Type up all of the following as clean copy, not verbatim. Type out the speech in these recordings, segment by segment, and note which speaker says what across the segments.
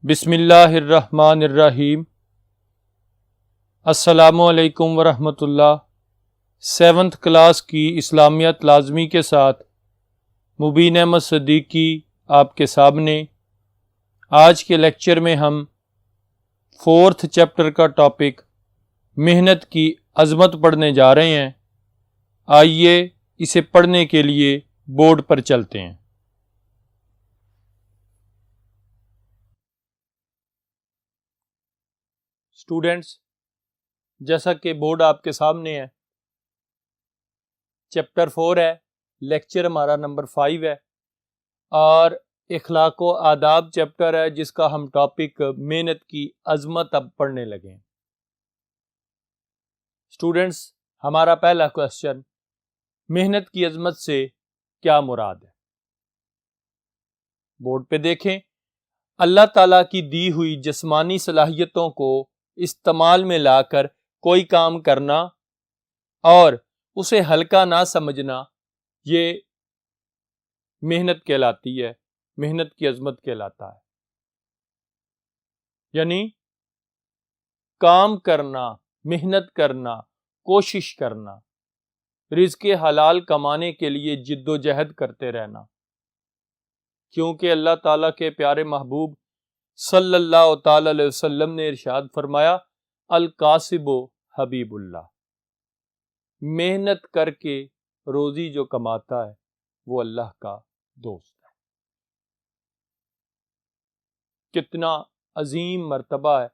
Speaker 1: بسم اللہ الرحمن الرحیم۔ السلام علیکم ورحمۃ اللہ۔ 7th کلاس کی اسلامیات لازمی کے ساتھ مبین احمد صدیقی آپ کے سامنے۔ آج کے لیکچر میں ہم 4th چیپٹر کا ٹاپک محنت کی عظمت پڑھنے جا رہے ہیں۔ آئیے اسے پڑھنے کے لیے بورڈ پر چلتے ہیں۔ اسٹوڈینٹس، جیسا کہ بورڈ آپ کے سامنے ہے، چیپٹر 4 ہے، لیکچر ہمارا نمبر 5 ہے اور اخلاق و آداب چیپٹر ہے جس کا ہم ٹاپک محنت کی عظمت اب پڑھنے لگے ہیں۔ اسٹوڈینٹس، ہمارا پہلا کوشچن، محنت کی عظمت سے کیا مراد ہے؟ بورڈ پہ دیکھیں۔ اللہ تعالیٰ کی دی ہوئی جسمانی صلاحیتوں کو استعمال میں لا کر کوئی کام کرنا اور اسے ہلکا نہ سمجھنا، یہ محنت کہلاتی ہے، محنت کی عظمت کہلاتا ہے۔ یعنی کام کرنا، محنت کرنا، کوشش کرنا، رزق حلال کمانے کے لیے جد و جہد کرتے رہنا، کیونکہ اللہ تعالیٰ کے پیارے محبوب صلی اللہ تعالی علیہ وسلم نے ارشاد فرمایا، الکاسب حبیب اللہ، محنت کر کے روزی جو کماتا ہے وہ اللہ کا دوست ہے۔ کتنا عظیم مرتبہ ہے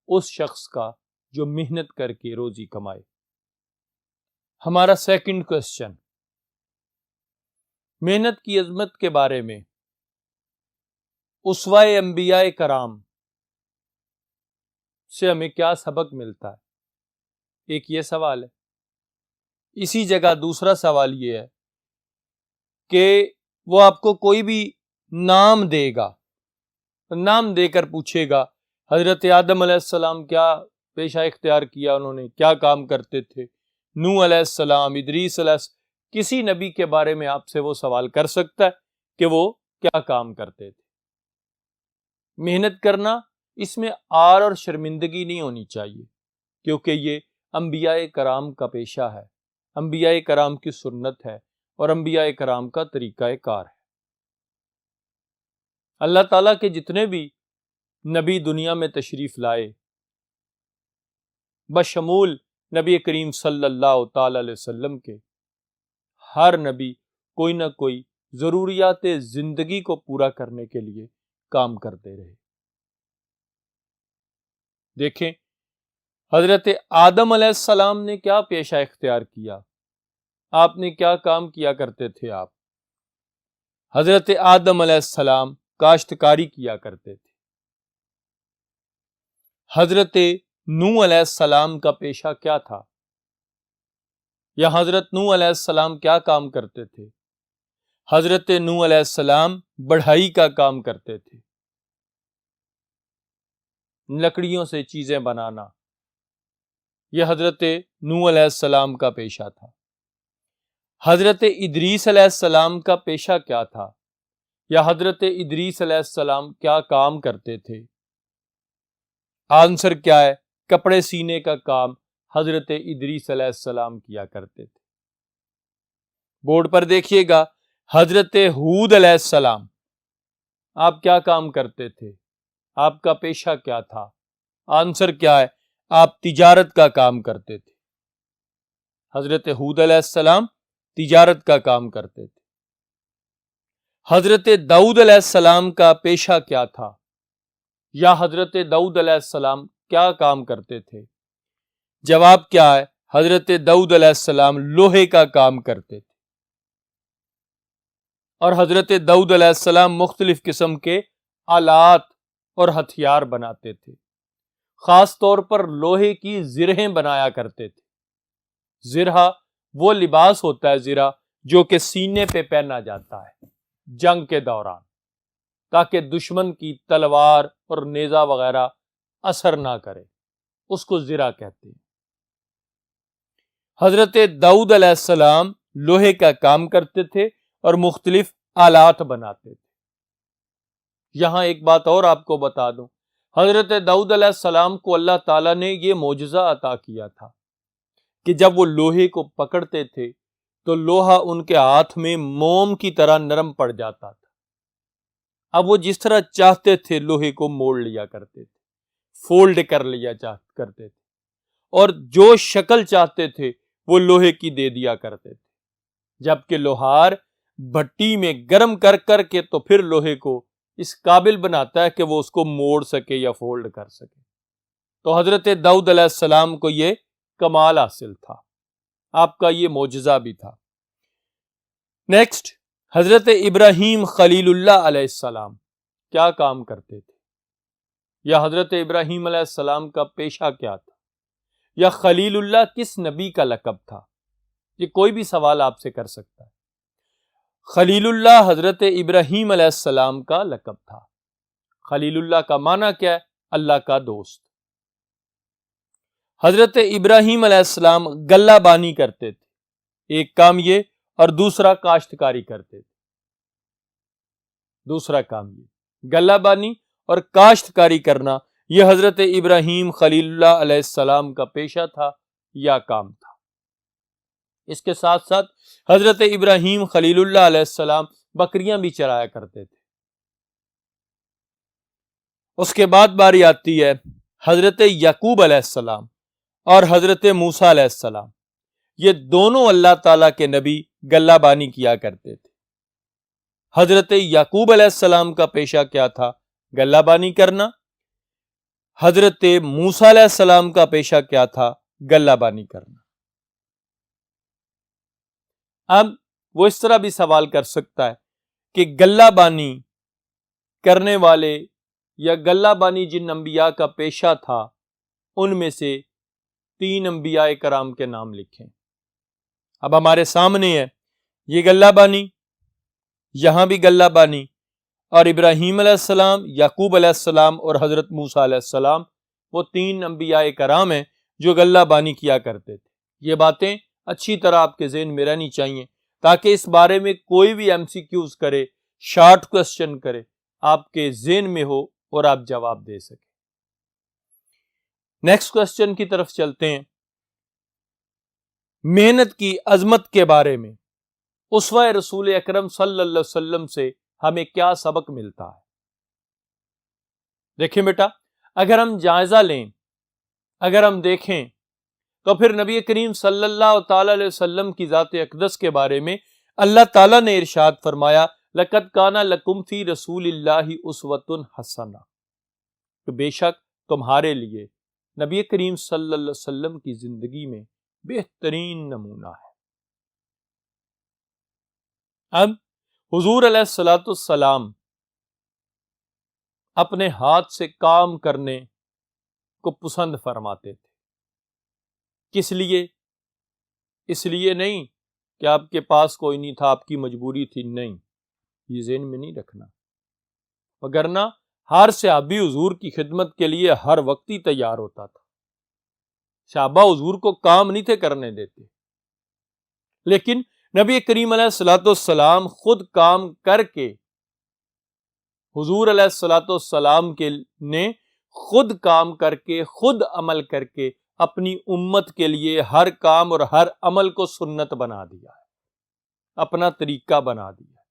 Speaker 1: اس شخص کا جو محنت کر کے روزی کمائے۔ ہمارا سیکنڈ کوسچن، محنت کی عظمت کے بارے میں اسوہ انبیاء کرام سے ہمیں کیا سبق ملتا ہے؟ ایک یہ سوال ہے۔ اسی جگہ دوسرا سوال یہ ہے کہ وہ آپ کو کوئی بھی نام دے گا، نام دے کر پوچھے گا حضرت آدم علیہ السلام کیا پیشہ اختیار کیا، انہوں نے کیا کام کرتے تھے، نوح علیہ السلام، ادریس علیہ السلام، کسی نبی کے بارے میں آپ سے وہ سوال کر سکتا ہے کہ وہ کیا کام کرتے تھے۔ محنت کرنا، اس میں آر اور شرمندگی نہیں ہونی چاہیے، کیونکہ یہ انبیاء کرام کا پیشہ ہے، انبیاء کرام کی سنت ہے اور انبیاء کرام کا طریقہ کار ہے۔ اللہ تعالیٰ کے جتنے بھی نبی دنیا میں تشریف لائے، بشمول نبی کریم صلی اللہ تعالی علیہ وسلم کے، ہر نبی کوئی نہ کوئی ضروریات زندگی کو پورا کرنے کے لیے کام کرتے رہے۔ دیکھیں حضرت آدم علیہ السلام نے کیا پیشہ اختیار کیا، آپ نے کیا کام کیا کرتے تھے؟ آپ حضرت آدم علیہ السلام کاشتکاری کیا کرتے تھے۔ حضرت نوح علیہ السلام کا پیشہ کیا تھا؟ یا حضرت نوح علیہ السلام کیا کام کرتے تھے؟ حضرت نوح علیہ السلام بڑھائی کا کام کرتے تھے، لکڑیوں سے چیزیں بنانا، یہ حضرت نوح علیہ السلام کا پیشہ تھا۔ حضرت ادریس علیہ السلام کا پیشہ کیا تھا؟ یا حضرت ادریس علیہ السلام کیا کام کرتے تھے؟ آنسر کیا ہے؟ کپڑے سینے کا کام حضرت ادریس علیہ السلام کیا کرتے تھے۔ بورڈ پر دیکھیے گا، حضرت ہود علیہ السلام، آپ کیا کام کرتے تھے؟ آپ کا پیشہ کیا تھا؟ آنسر کیا ہے؟ آپ تجارت کا کام کرتے تھے۔ حضرت ہود علیہ السلام تجارت کا کام کرتے تھے۔ حضرت داؤد علیہ السلام کا پیشہ کیا تھا؟ یا حضرت داؤد علیہ السلام کیا کام کرتے تھے؟ جواب کیا ہے؟ حضرت داؤد علیہ السلام لوہے کا کام کرتے تھے، اور حضرت داؤد علیہ السلام مختلف قسم کے آلات اور ہتھیار بناتے تھے، خاص طور پر لوہے کی زرہیں بنایا کرتے تھے۔ زرہ وہ لباس ہوتا ہے، زرہ جو کہ سینے پہ پہنا جاتا ہے جنگ کے دوران، تاکہ دشمن کی تلوار اور نیزہ وغیرہ اثر نہ کرے، اس کو زرہ کہتے ہیں۔ حضرت داؤد علیہ السلام لوہے کا کام کرتے تھے اور مختلف آلات بناتے تھے۔ یہاں ایک بات اور آپ کو بتا دوں، حضرت داؤد علیہ السلام کو اللہ تعالیٰ نے یہ معجزہ عطا کیا تھا کہ جب وہ لوہے کو پکڑتے تھے تو لوہا ان کے ہاتھ میں موم کی طرح نرم پڑ جاتا تھا۔ اب وہ جس طرح چاہتے تھے لوہے کو موڑ لیا کرتے تھے، فولڈ کر لیا کرتے تھے، اور جو شکل چاہتے تھے وہ لوہے کی دے دیا کرتے تھے، جبکہ لوہار بھٹی میں گرم کر کر کے تو پھر لوہے کو اس قابل بناتا ہے کہ وہ اس کو موڑ سکے یا فولڈ کر سکے۔ تو حضرت داؤد علیہ السلام کو یہ کمال حاصل تھا، آپ کا یہ معجزہ بھی تھا۔ نیکسٹ، حضرت ابراہیم خلیل اللہ علیہ السلام کیا کام کرتے تھے، یا حضرت ابراہیم علیہ السلام کا پیشہ کیا تھا، یا خلیل اللہ کس نبی کا لقب تھا؟ یہ کوئی بھی سوال آپ سے کر سکتا ہے۔ خلیل اللہ حضرت ابراہیم علیہ السلام کا لقب تھا۔ خلیل اللہ کا معنی کیا ہے؟ اللہ کا دوست۔ حضرت ابراہیم علیہ السلام غلہ بانی کرتے تھے، ایک کام یہ، اور دوسرا کاشتکاری کرتے تھے۔ دوسرا کام یہ غلہ بانی اور کاشتکاری کرنا، یہ حضرت ابراہیم خلیل اللہ علیہ السلام کا پیشہ تھا یا کام تھا۔ اس کے ساتھ ساتھ حضرت ابراہیم خلیل اللہ علیہ السلام بکریاں بھی چرایا کرتے تھے۔ اس کے بعد باری آتی ہے حضرت یعقوب علیہ السلام اور حضرت موسیٰ علیہ السلام، یہ دونوں اللہ تعالیٰ کے نبی غلہ بانی کیا کرتے تھے۔ حضرت یعقوب علیہ السلام کا پیشہ کیا تھا؟ غلہ بانی کرنا۔ حضرت موسیٰ علیہ السلام کا پیشہ کیا تھا؟ غلہ بانی کرنا۔ اب وہ اس طرح بھی سوال کر سکتا ہے کہ غلہ بانی کرنے والے یا غلہ بانی جن انبیاء کا پیشہ تھا ان میں سے 3 انبیاء کرام کے نام لکھیں۔ اب ہمارے سامنے ہے یہ غلہ بانی، یہاں بھی غلہ بانی، اور ابراہیم علیہ السلام، یعقوب علیہ السلام اور حضرت موسیٰ علیہ السلام، وہ 3 انبیاء کرام ہیں جو غلہ بانی کیا کرتے تھے۔ یہ باتیں اچھی طرح آپ کے ذہن میں رہنی چاہیے تاکہ اس بارے میں کوئی بھی MCQs کرے، شارٹ کوسچن کرے، آپ کے ذہن میں ہو اور آپ جواب دے سکیں۔ نیکسٹ کوسچن کی طرف چلتے ہیں۔ محنت کی عظمت کے بارے میں اسوہ رسول اکرم صلی اللہ علیہ وسلم سے ہمیں کیا سبق ملتا ہے؟ دیکھیں بیٹا، اگر ہم جائزہ لیں، اگر ہم دیکھیں تو پھر نبی کریم صلی اللہ تعالی علیہ وسلم کی ذات اقدس کے بارے میں اللہ تعالیٰ نے ارشاد فرمایا، لَقَدْ كَانَ لَكُمْ فِي رَسُولِ اللَّهِ أُسْوَةٌ حَسَنَةٌ، کہ بے شک تمہارے لیے نبی کریم صلی اللہ علیہ وسلم کی زندگی میں بہترین نمونہ ہے۔ اب حضور علیہ الصلوۃ والسلام اپنے ہاتھ سے کام کرنے کو پسند فرماتے تھے۔ کس لیے؟ اس لیے نہیں کہ آپ کے پاس کوئی نہیں تھا، آپ کی مجبوری تھی، نہیں، یہ ذہن میں نہیں رکھنا، وگرنہ ہر صحابی حضور کی خدمت کے لیے ہر وقت ہی تیار ہوتا تھا۔ صحابہ حضور کو کام نہیں تھے کرنے دیتے، لیکن نبی کریم علیہ الصلوۃ والسلام خود کام کر کے، حضور علیہ الصلوۃ والسلام نے خود کام کر کے، خود عمل کر کے اپنی امت کے لیے ہر کام اور ہر عمل کو سنت بنا دیا ہے، اپنا طریقہ بنا دیا ہے،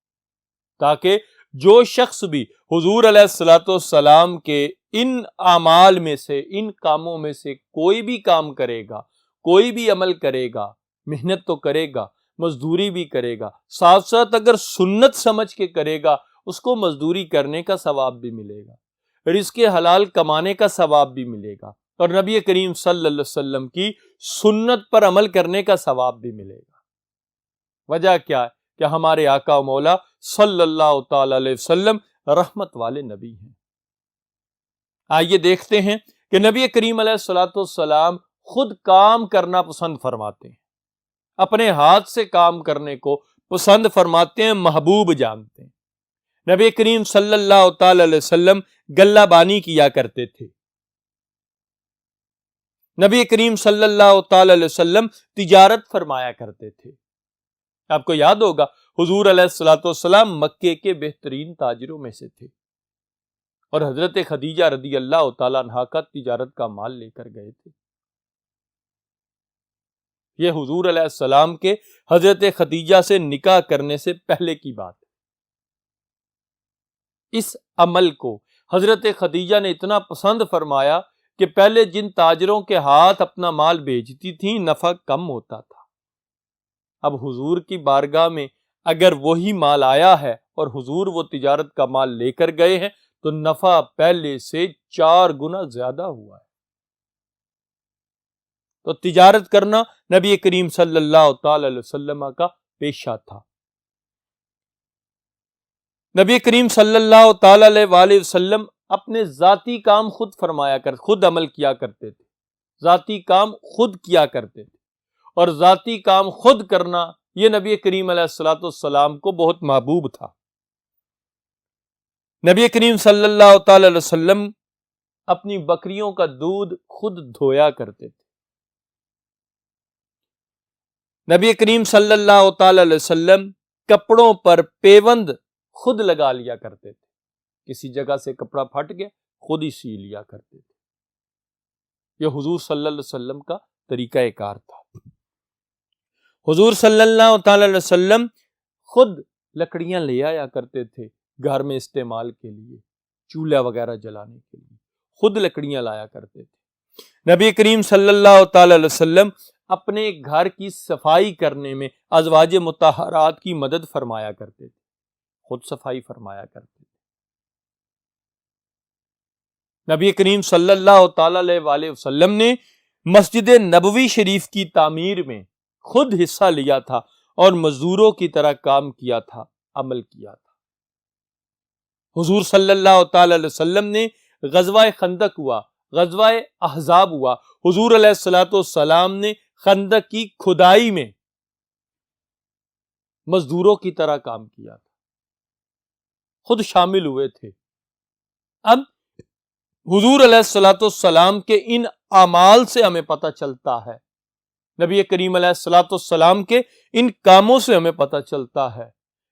Speaker 1: تاکہ جو شخص بھی حضور علیہ الصلوۃ والسلام کے ان اعمال میں سے، ان کاموں میں سے کوئی بھی کام کرے گا، کوئی بھی عمل کرے گا، محنت تو کرے گا، مزدوری بھی کرے گا، ساتھ ساتھ اگر سنت سمجھ کے کرے گا اس کو مزدوری کرنے کا ثواب بھی ملے گا، رزق حلال کمانے کا ثواب بھی ملے گا، اور نبی کریم صلی اللہ علیہ وسلم کی سنت پر عمل کرنے کا ثواب بھی ملے گا۔ وجہ کیا ہے؟ کہ ہمارے آقا و مولا صلی اللہ تعالی علیہ وسلم رحمت والے نبی ہیں۔ آئیے دیکھتے ہیں کہ نبی کریم علیہ الصلوۃ والسلام خود کام کرنا پسند فرماتے ہیں، اپنے ہاتھ سے کام کرنے کو پسند فرماتے ہیں، محبوب جانتے ہیں۔ نبی کریم صلی اللہ تعالی علیہ وسلم غلہ بانی کیا کرتے تھے، نبی کریم صلی اللہ تعالی علیہ وسلم تجارت فرمایا کرتے تھے۔ آپ کو یاد ہوگا حضور علیہ الصلوۃ والسلام مکے کے بہترین تاجروں میں سے تھے، اور حضرت خدیجہ رضی اللہ تعالیٰ عنہا کا تجارت کا مال لے کر گئے تھے۔ یہ حضور علیہ السلام کے حضرت خدیجہ سے نکاح کرنے سے پہلے کی بات ہے۔ اس عمل کو حضرت خدیجہ نے اتنا پسند فرمایا کہ پہلے جن تاجروں کے ہاتھ اپنا مال بیچتی تھیں نفع کم ہوتا تھا، اب حضور کی بارگاہ میں اگر وہی مال آیا ہے اور حضور وہ تجارت کا مال لے کر گئے ہیں تو نفع پہلے سے 4 گنا زیادہ ہوا ہے۔ تو تجارت کرنا نبی کریم صلی اللہ تعالی علیہ وسلم کا پیشہ تھا۔ نبی کریم صلی اللہ تعالی علیہ وآلہ وسلم اپنے ذاتی کام خود عمل کیا کرتے تھے، ذاتی کام خود کیا کرتے تھے، اور ذاتی کام خود کرنا یہ نبی کریم علیہ الصلوۃ والسلام کو بہت محبوب تھا۔ نبی کریم صلی اللہ تعالی علیہ وسلم اپنی بکریوں کا دودھ خود دھویا کرتے تھے۔ نبی کریم صلی اللہ تعالی علیہ وسلم کپڑوں پر پیوند خود لگا لیا کرتے تھے، کسی جگہ سے کپڑا پھٹ گیا خود ہی سی لیا کرتے تھے۔ یہ حضور صلی اللہ علیہ وسلم کا طریقہ کار تھا۔ حضور صلی اللہ تعالی علیہ وسلم خود لکڑیاں لے آیا کرتے تھے گھر میں استعمال کے لیے، چولہا وغیرہ جلانے کے لیے خود لکڑیاں لایا کرتے تھے۔ نبی کریم صلی اللہ تعالی علیہ وسلم اپنے گھر کی صفائی کرنے میں ازواج مطہرات کی مدد فرمایا کرتے تھے، خود صفائی فرمایا کرتے تھے۔ نبی کریم صلی اللہ تعالی علیہ وآلہ وسلم نے مسجد نبوی شریف کی تعمیر میں خود حصہ لیا تھا اور مزدوروں کی طرح کام کیا تھا، عمل کیا تھا۔ حضور صلی اللہ تعالی علیہ وسلم نے غزوہ خندق ہوا، غزوہ احزاب ہوا، حضور علیہ الصلوۃ والسلام نے خندق کی کھدائی میں مزدوروں کی طرح کام کیا تھا، خود شامل ہوئے تھے۔ اب حضور علیہ الصلوۃ والسلام کے ان اعمال سے ہمیں پتہ چلتا ہے، نبی کریم علیہ الصلوۃ والسلام کے ان کاموں سے ہمیں پتہ چلتا ہے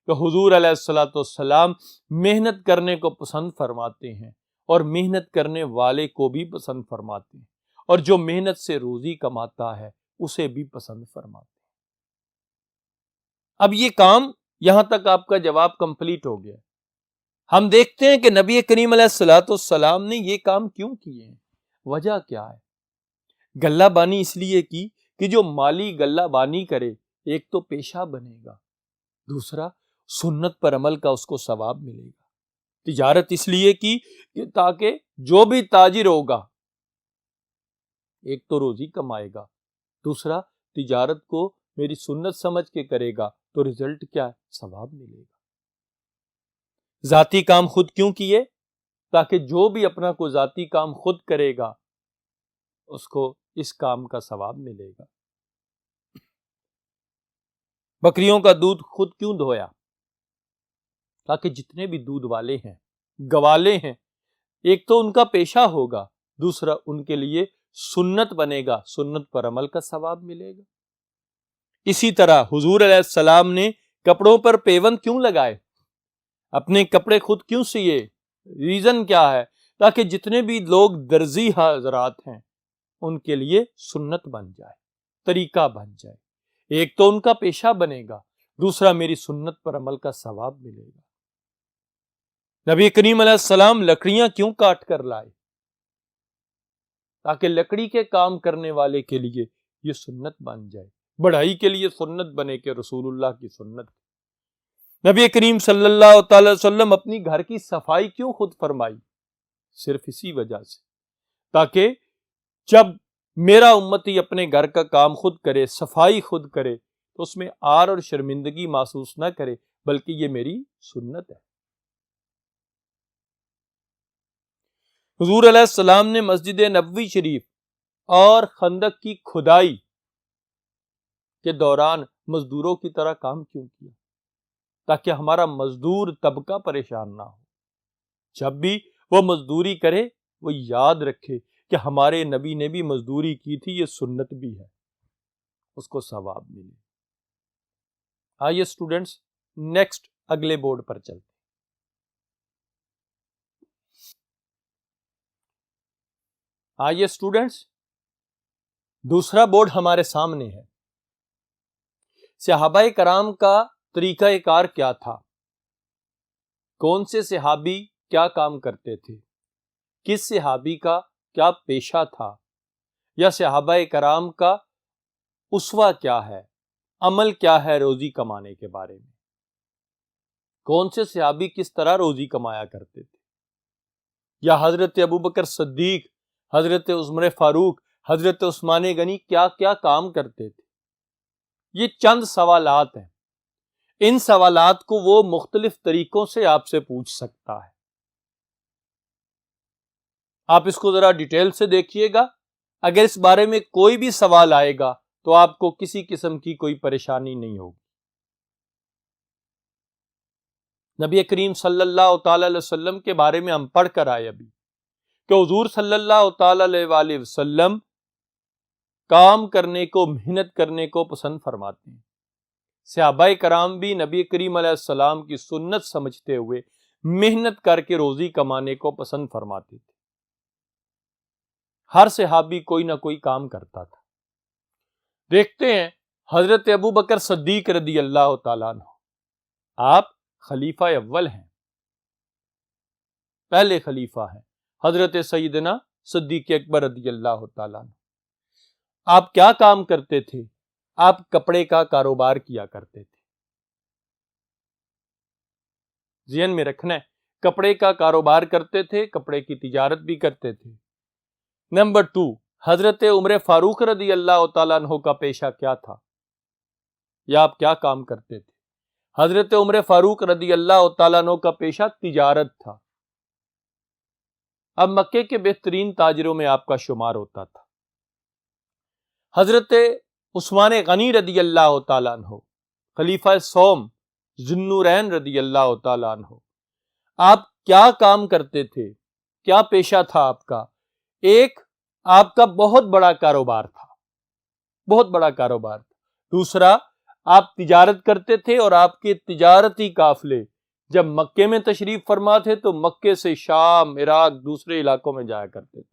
Speaker 1: کہ حضور علیہ الصلوۃ والسلام محنت کرنے کو پسند فرماتے ہیں اور محنت کرنے والے کو بھی پسند فرماتے ہیں، اور جو محنت سے روزی کماتا ہے اسے بھی پسند فرماتے ہیں۔ اب یہ کام یہاں تک آپ کا جواب کمپلیٹ ہو گیا۔ ہم دیکھتے ہیں کہ نبی کریم علیہ الصلوۃ والسلام نے یہ کام کیوں کیے ہیں، وجہ کیا ہے؟ گلہ بانی اس لیے کی کہ جو مالی گلہ بانی کرے ایک تو پیشہ بنے گا، دوسرا سنت پر عمل کا اس کو ثواب ملے گا۔ تجارت اس لیے کی کہ تاکہ جو بھی تاجر ہوگا ایک تو روزی کمائے گا، دوسرا تجارت کو میری سنت سمجھ کے کرے گا تو رزلٹ کیا ہے؟ ثواب ملے گا۔ ذاتی کام خود کیوں کیے؟ تاکہ جو بھی اپنا کوئی ذاتی کام خود کرے گا اس کو اس کام کا ثواب ملے گا۔ بکریوں کا دودھ خود کیوں دھویا؟ تاکہ جتنے بھی دودھ والے ہیں، گوالے ہیں، ایک تو ان کا پیشہ ہوگا، دوسرا ان کے لیے سنت بنے گا، سنت پر عمل کا ثواب ملے گا۔ اسی طرح حضور علیہ السلام نے کپڑوں پر پیوند کیوں لگائے؟ اپنے کپڑے خود کیوں سیے؟ ریزن کیا ہے؟ تاکہ جتنے بھی لوگ درزی حضرات ہیں ان کے لیے سنت بن جائے، طریقہ بن جائے۔ ایک تو ان کا پیشہ بنے گا، دوسرا میری سنت پر عمل کا ثواب ملے گا۔ نبی کریم علیہ السلام لکڑیاں کیوں کاٹ کر لائے؟ تاکہ لکڑی کے کام کرنے والے کے لیے یہ سنت بن جائے، بڑھائی کے لیے سنت بنے کہ رسول اللہ کی سنت۔ نبی کریم صلی اللہ تعالی وسلم اپنی گھر کی صفائی کیوں خود فرمائی؟ صرف اسی وجہ سے تاکہ جب میرا امتی اپنے گھر کا کام خود کرے، صفائی خود کرے تو اس میں عار اور شرمندگی محسوس نہ کرے، بلکہ یہ میری سنت ہے۔ حضور علیہ السلام نے مسجد نبوی شریف اور خندق کی کھدائی کے دوران مزدوروں کی طرح کام کیوں کیا؟ تاکہ ہمارا مزدور طبقہ پریشان نہ ہو، جب بھی وہ مزدوری کرے وہ یاد رکھے کہ ہمارے نبی نے بھی مزدوری کی تھی، یہ سنت بھی ہے، اس کو ثواب ملے۔ آئیے اسٹوڈنٹس نیکسٹ اگلے بورڈ پر چلتے ہیں۔ یہ اسٹوڈنٹس دوسرا بورڈ ہمارے سامنے ہے. صحابہ کرام کا طریقہ کار کیا تھا؟ کون سے صحابی کیا کام کرتے تھے؟ کس صحابی کا کیا پیشہ تھا؟ یا صحابہ کرام کا اسوہ کیا ہے، عمل کیا ہے روزی کمانے کے بارے میں؟ کون سے صحابی کس طرح روزی کمایا کرتے تھے؟ یا حضرت ابوبکر صدیق، حضرت عمر فاروق، حضرت عثمان غنی کیا کیا کام کرتے تھے؟ یہ چند سوالات ہیں. ان سوالات کو وہ مختلف طریقوں سے آپ سے پوچھ سکتا ہے. آپ اس کو ذرا ڈیٹیل سے دیکھیے گا. اگر اس بارے میں کوئی بھی سوال آئے گا تو آپ کو کسی قسم کی کوئی پریشانی نہیں ہوگی. نبی کریم صلی اللہ تعالی علیہ وسلم کے بارے میں ہم پڑھ کر آئے ابھی کہ حضور صلی اللہ تعالی علیہ وآلہ وسلم کام کرنے کو، محنت کرنے کو پسند فرماتے ہیں. صحابہ کرام بھی نبی کریم علیہ السلام کی سنت سمجھتے ہوئے محنت کر کے روزی کمانے کو پسند فرماتے تھے. ہر صحابی کوئی نہ کوئی کام کرتا تھا. دیکھتے ہیں حضرت ابوبکر صدیق رضی اللہ تعالیٰ عنہ، آپ خلیفہ اول ہیں، پہلے خلیفہ ہیں. حضرت سیدنا صدیق اکبر رضی اللہ تعالیٰ عنہ، آپ کیا کام کرتے تھے؟ آپ کپڑے کا کاروبار کیا کرتے تھے. ذہن میں رکھنا ہے، کپڑے کا کاروبار کرتے تھے، کپڑے کی تجارت بھی کرتے تھے. نمبر 2، حضرت عمر فاروق رضی اللہ تعالیٰ عنہ کا پیشہ کیا تھا؟ یا آپ کیا کام کرتے تھے؟ حضرت عمر فاروق رضی اللہ تعالیٰ عنہ کا پیشہ تجارت تھا. اب مکے کے بہترین تاجروں میں آپ کا شمار ہوتا تھا. حضرت عثمان غنی رضی اللہ تعالیٰ عنہ، خلیفہ سوم ذو النورین رضی اللہ تعالیٰ عنہ، آپ کیا کام کرتے تھے؟ کیا پیشہ تھا آپ کا؟ ایک، آپ کا بہت بڑا کاروبار تھا، بہت بڑا کاروبار تھا. دوسرا، آپ تجارت کرتے تھے اور آپ کے تجارتی قافلے جب مکے میں تشریف فرما تھے تو مکے سے شام، عراق، دوسرے علاقوں میں جایا کرتے تھے.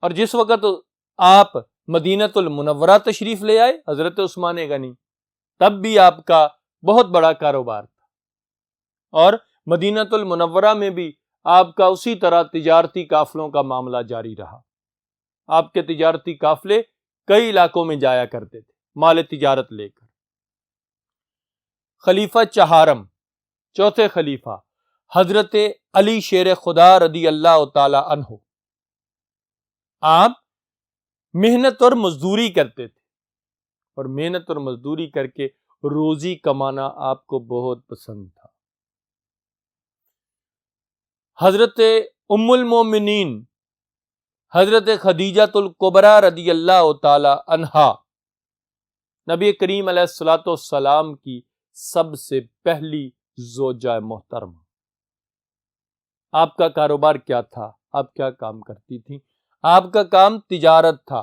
Speaker 1: اور جس وقت آپ مدینۃ المنورہ تشریف لے آئے حضرت عثمان غنی، تب بھی آپ کا بہت بڑا کاروبار تھا. اور مدینۃ المنورہ میں بھی آپ کا اسی طرح تجارتی قافلوں کا معاملہ جاری رہا. آپ کے تجارتی قافلے کئی علاقوں میں جایا کرتے تھے مال تجارت لے کر. خلیفہ چہارم، چوتھے خلیفہ، حضرت علی شیر خدا رضی اللہ تعالی عنہ، آپ محنت اور مزدوری کرتے تھے اور محنت اور مزدوری کر کے روزی کمانا آپ کو بہت پسند تھا. حضرت ام المومنین حضرت خدیجہ الکبریٰ رضی اللہ تعالی عنہا، نبی کریم علیہ الصلوۃ والسلام کی سب سے پہلی زوجہ محترمہ. آپ کا کاروبار کیا تھا؟ آپ کیا کام کرتی تھیں؟ آپ کا کام تجارت تھا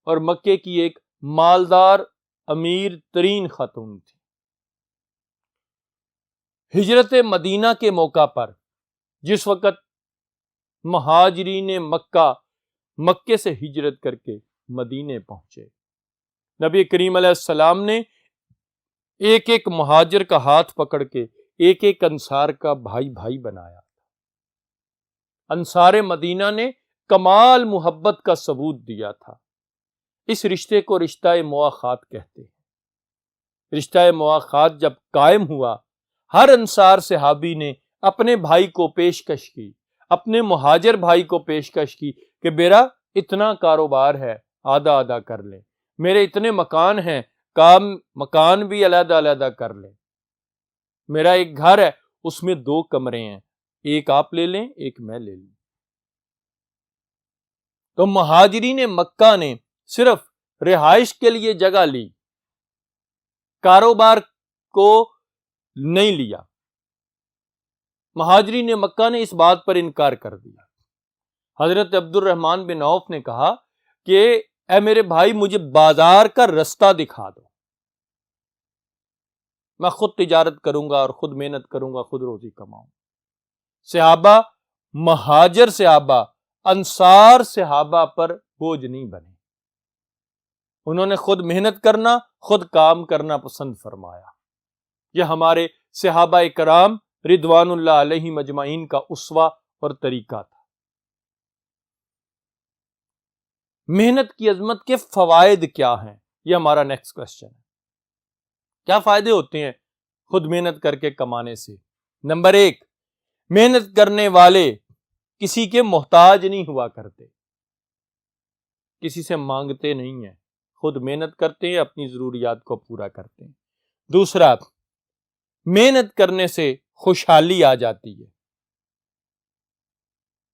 Speaker 1: اور مکے کی ایک مالدار امیر ترین خاتون تھی. ہجرت مدینہ کے موقع پر جس وقت مہاجرین مکے سے ہجرت کر کے مدینے پہنچے، نبی کریم علیہ السلام نے ایک ایک مہاجر کا ہاتھ پکڑ کے ایک ایک انصار کا بھائی بھائی بنایا. انصار مدینہ نے کمال محبت کا ثبوت دیا تھا. اس رشتے کو رشتہ مواخات کہتے ہیں. رشتہ مواخات جب قائم ہوا، ہر انصار صحابی نے اپنے بھائی کو پیشکش کی، اپنے مہاجر بھائی کو پیشکش کی کہ میرا اتنا کاروبار ہے، آدھا آدھا کر لیں. میرے اتنے مکان ہیں، مکان بھی علیحدہ علیحدہ کر لیں. میرا ایک گھر ہے، اس میں 2 کمرے ہیں، ایک آپ لے لیں، ایک میں لے لوں. تو مہاجرین مکہ نے صرف رہائش کے لیے جگہ لی، کاروبار کو نہیں لیا. مہاجرین مکہ نے اس بات پر انکار کر دیا. حضرت عبد الرحمن بن عوف نے کہا کہ اے میرے بھائی، مجھے بازار کا رستہ دکھا دو، میں خود تجارت کروں گا اور خود محنت کروں گا، خود روزی کماؤں. صحابہ، مہاجر صحابہ، انصار صحابہ پر بوجھ نہیں بنے. انہوں نے خود محنت کرنا، خود کام کرنا پسند فرمایا. یہ ہمارے صحابہ کرام رضوان اللہ علیہ مجمعین کا اسوہ اور طریقہ تھا. محنت کی عظمت کے فوائد کیا ہیں؟ یہ ہمارا نیکسٹ کوسچن ہے. کیا فائدے ہوتے ہیں خود محنت کر کے کمانے سے؟ نمبر 1، محنت کرنے والے کسی کے محتاج نہیں ہوا کرتے، کسی سے مانگتے نہیں ہیں، خود محنت کرتے ہیں، اپنی ضروریات کو پورا کرتے ہیں. دوسرا، محنت کرنے سے خوشحالی آ جاتی ہے.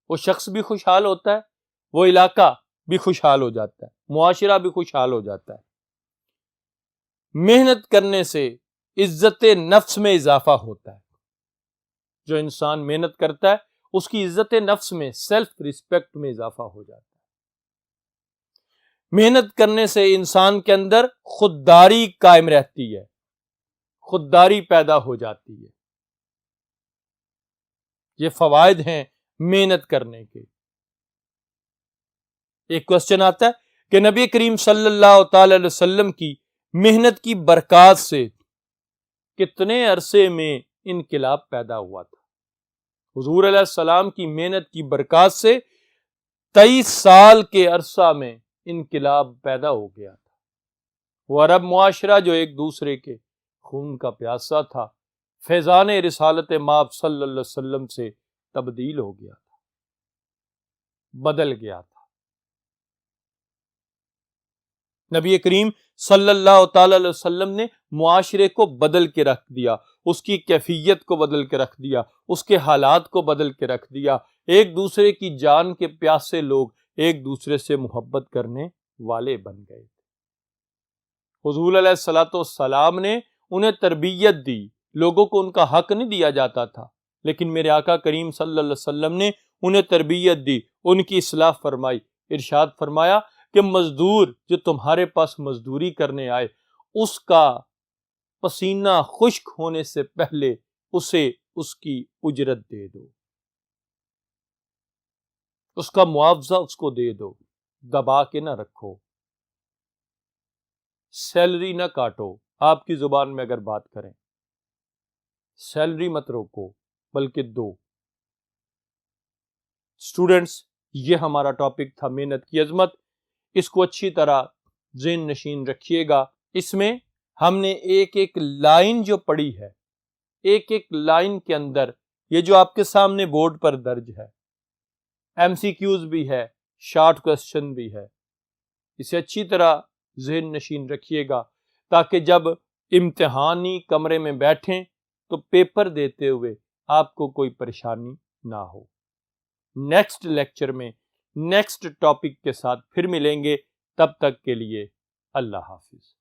Speaker 1: وہ شخص بھی خوشحال ہوتا ہے، وہ علاقہ بھی خوشحال ہو جاتا ہے، معاشرہ بھی خوشحال ہو جاتا ہے. محنت کرنے سے عزت نفس میں اضافہ ہوتا ہے. جو انسان محنت کرتا ہے اس کی عزت نفس میں، سیلف ریسپیکٹ میں اضافہ ہو جاتا ہے. محنت کرنے سے انسان کے اندر خودداری قائم رہتی ہے، خودداری پیدا ہو جاتی ہے. یہ فوائد ہیں محنت کرنے کے. ایک کوسچن آتا ہے کہ نبی کریم صلی اللہ تعالی علیہ وسلم کی محنت کی برکات سے کتنے عرصے میں انقلاب پیدا ہوا تھا؟ حضور علیہ السلام کی محنت کی برکات سے 23 سال کے عرصہ میں انقلاب پیدا ہو گیا تھا. وہ عرب معاشرہ جو ایک دوسرے کے خون کا پیاسا تھا، فیضان رسالت مآب صلی اللہ علیہ وسلم سے تبدیل ہو گیا تھا، بدل گیا تھا. نبی کریم صلی اللہ تعالی علیہ وسلم نے معاشرے کو بدل کے رکھ دیا، اس کی کیفیت کو بدل کے رکھ دیا، اس کے حالات کو بدل کے رکھ دیا. ایک دوسرے کی جان کے پیاسے لوگ ایک دوسرے سے محبت کرنے والے بن گئے. حضور علیہ الصلوۃ والسلام نے انہیں تربیت دی. لوگوں کو ان کا حق نہیں دیا جاتا تھا، لیکن میرے آقا کریم صلی اللہ علیہ وسلم نے انہیں تربیت دی، ان کی اصلاح فرمائی. ارشاد فرمایا کہ مزدور جو تمہارے پاس مزدوری کرنے آئے، اس کا پسینہ خشک ہونے سے پہلے اسے اس کی اجرت دے دو، اس کا معاوضہ اس کو دے دو، دبا کے نہ رکھو، سیلری نہ کاٹو. آپ کی زبان میں اگر بات کریں، سیلری مت روکو بلکہ دو. اسٹوڈنٹس، یہ ہمارا ٹاپک تھا محنت کی عظمت. اس کو اچھی طرح ذہن نشین رکھیے گا. اس میں ہم نے ایک ایک لائن جو پڑھی ہے، ایک ایک لائن کے اندر یہ جو آپ کے سامنے بورڈ پر درج ہے، ایم سی کیوز بھی ہے، شارٹ کوسچن بھی ہے، اسے اچھی طرح ذہن نشین رکھیے گا تاکہ جب امتحانی کمرے میں بیٹھیں تو پیپر دیتے ہوئے آپ کو کوئی پریشانی نہ ہو. نیکسٹ لیکچر میں نیکسٹ ٹاپک کے ساتھ پھر ملیں گے. تب تک کے لیے اللہ حافظ.